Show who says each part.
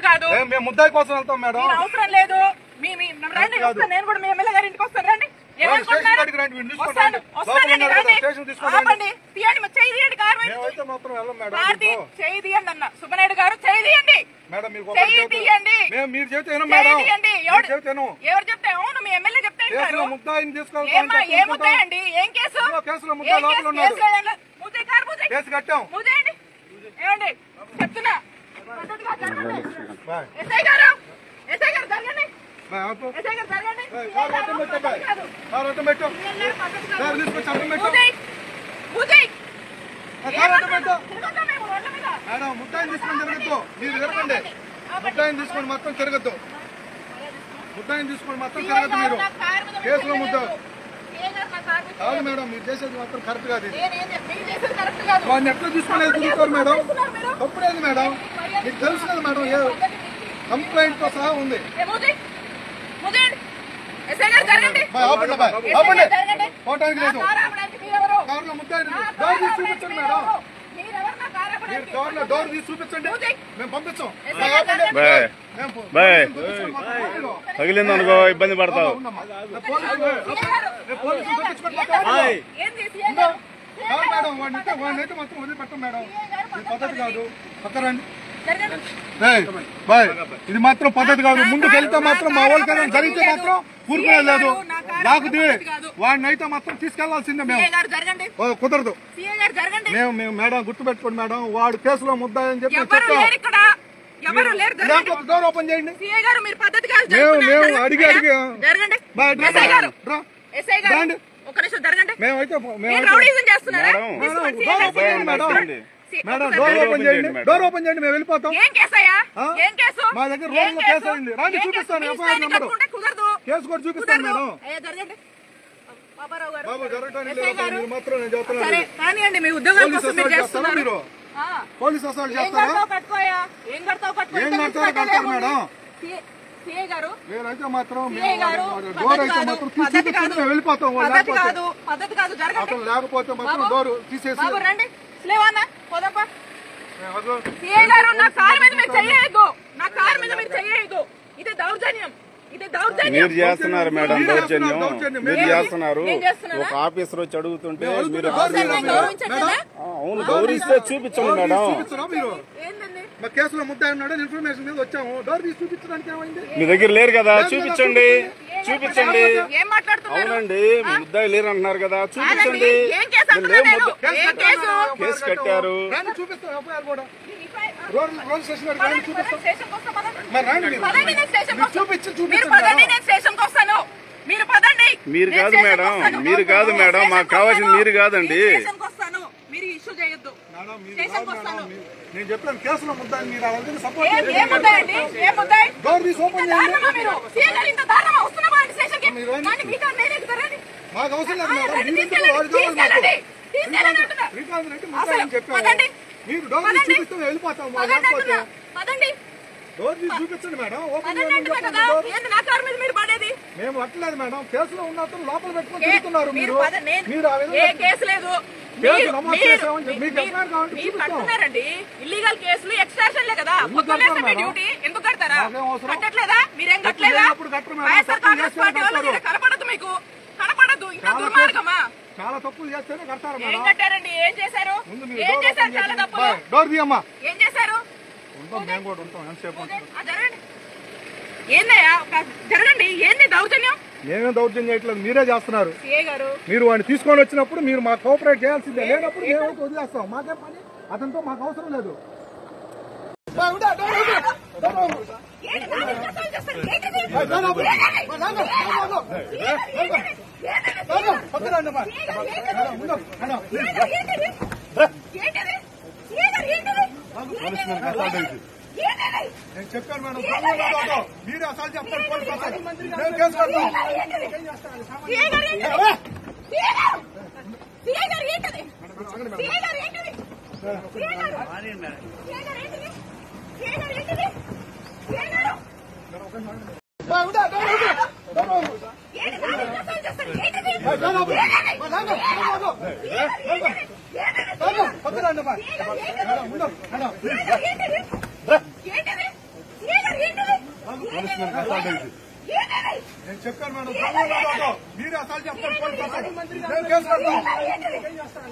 Speaker 1: కాదు.
Speaker 2: మేము ముద్దాయి కోసం వెళ్తాం మేడం.
Speaker 1: అవసరం లేదు. రండి, నేను కూడా మీ ఎమ్మెల్యే గారి ఇంటికి వస్తాను. రండి, చేయి తీయండి అన్న. సుబ్బనాయుడు గారు చేయి తీయండి, చేయి తీయండి. ఎవరు చెప్తే? అవును, మీ ఎమ్మెల్యే చెప్తే ఏముంటాయండి? ఏం కేసు? ముద్దాయండి. ఏమండి చెప్తున్నా, ఎస్ఐ గారు, ఎస్ఐ గారు జరగండి, ఎస్ఐ గారు జరగండి.
Speaker 2: మేడం ముద్దాయిని తీసుకొని తిరగద్దు, మీరు తిరగండి. ముద్దాయిని తీసుకొని మొత్తం తిరగద్దు, ముద్దాయిని తీసుకొని మొత్తం తిరగద్దు. మీరు కేసులో ముద్ద కాదు మేడం, మీరు చేసేది మాత్రం కరెక్ట్ కాదు. వాడిని ఎట్లా తీసుకునేది తిరుగుతారు మేడం? తప్పులేదు మేడం, మీకు తెలుసు కదా మేడం, ఏ కంప్లైంట్ తో సహా ఉంది. పోవటానికి లేదు. కార్లో ముద్దాయి డోర్ తీసి చూపించండి మేడం, మీరు కార్లో డోర్ తీసి చూపించండి, మేము పంపించాం.
Speaker 3: తగిలింది అనుకో ఇబ్బంది పడతావు.
Speaker 2: మేడం వాడిని అయితే మొత్తం వదిలిపెట్టం మేడం, ఇది పద్ధతి కాదు. పక్కరండి, ఇది మాత్రం పద్ధతి కాదు. ముందుకు వెళ్తే మాత్రం మా వాళ్ళకి జరిగితే మాత్రం ఊరుకునే లేదు. లాగుది వాడిని అయితే మాత్రం తీసుకెళ్లాల్సిందే. మేము కుదరదు. మేము మేడం గుర్తుపెట్టుకోండి మేడం, వాడు కేసులో ముద్దాయని చెప్పి చెప్తాం. డోర్ ఓపెన్ చేయండి. మేము అడిగి మేమైతే మేడం డోర్ ఓపెన్ చేయండి, డోర్ ఓపెన్ చేయండి, మేము వెళ్ళిపోతాం. మా దగ్గర రోజులో కేసు అయింది, రాండి చూపిస్తాను. ఎఫ్ఐఆర్ నెంబర్ కేసు కూడా చూపిస్తాను మేడం. బాబు జరగడానికి మీరు మాత్రం నేను చెప్తున్నాను. మీరు పోలీస్ అసలు చేస్తారా? ఏం కడతారు మేడం? మీరైతే మాత్రం డోర్ అయితే మాత్రం చూపించుకుని మేము వెళ్ళిపోతాం. లేకపోతే మాత్రం డోర్ తీసేసి
Speaker 3: మీరు చేస్తున్నారు మేడం దౌర్జన్యం, మీరు చేస్తున్నారు. ఒక ఆఫీసర్ వచ్చి అడుగుతుంటే మీరు అవును గౌరవిస్తే చూపించండి మేడం.
Speaker 2: కేసులో ముద్దాయి ఉన్నాడు ఇన్ఫర్మేషన్ మీద వచ్చాము, డోర్ తీసి చూపించడానికి ఏమైంది?
Speaker 3: మీ దగ్గర లేరు కదా, చూపించండి చూపించండి. అవునండి ముద్దాయి లేరు అంటున్నారు కదా, చూపించండి. కేసు కట్టారు. మీరు కాదు మేడం, మీరు కాదు మేడం, మాకు కావాల్సింది మీరు కాదండి.
Speaker 2: నేను చెప్పాను కేసులో ముద్దాయి, మీరు సపోర్ట్ డోర్ తీసి ఓపెన్ చేయండి. మాకు అవసరం లేదు మేడం, చెప్పాను. మీరు డోర్ తీసి చూపిస్తే వెళ్ళిపోతాం. డోర్ తీసి చూపించండి మేడం, ఓపెన్ మేము అట్లేదు మేడం. కేసులో ఉన్న లోపల పెట్టుకొని తిరుగుతున్నారు మీరు.
Speaker 1: ఇల్లీగల్ కేసులు ఎక్స్ట్రాషన్లే కదా, డ్యూటీ ఎందుకు కడతారా? కట్టట్లేదా? మీరేం కట్టలేదా? కనపడదు, మీకు కనపడదు. ఇంకా దుర్మార్గమా?
Speaker 2: చాలా తప్పులు చేస్తేనే కడతారు.
Speaker 1: ఏం కట్టారండి? ఏం చేశారు? ఏం చేశారు? చాలా తప్పులు
Speaker 2: డోర్ తీయమ్మా.
Speaker 1: ఏం చేశారు?
Speaker 2: మేము కూడా ఉంటాం. ఎంతసేపు
Speaker 1: ఏందయ్యా జరగండి. ఏంది దౌర్జన్యం?
Speaker 2: మేమేం దౌర్జన్యం చేయట్లేదు, మీరే చేస్తున్నారు. మీరు వాడిని తీసుకొని వచ్చినప్పుడు మీరు మాకు కోఆపరేట్ చేయాల్సిందే, లేనప్పుడు మేమైతే వదిలేస్తాం. మాకేం పని, అతనితో మాకు అవసరం లేదు. నేను చెప్పాను మేడం, మీరు అసలు చెప్తారు. పోలీసు నేను కేసు కడతాను. నేను పోలీసులకు అసాల్ట్ అయింది. నేను చెప్పాను మేడం, మీరు అసాల్ట్ చెప్తారు పోలీసు అసాల్ట్. నేను కేసు కడతాను.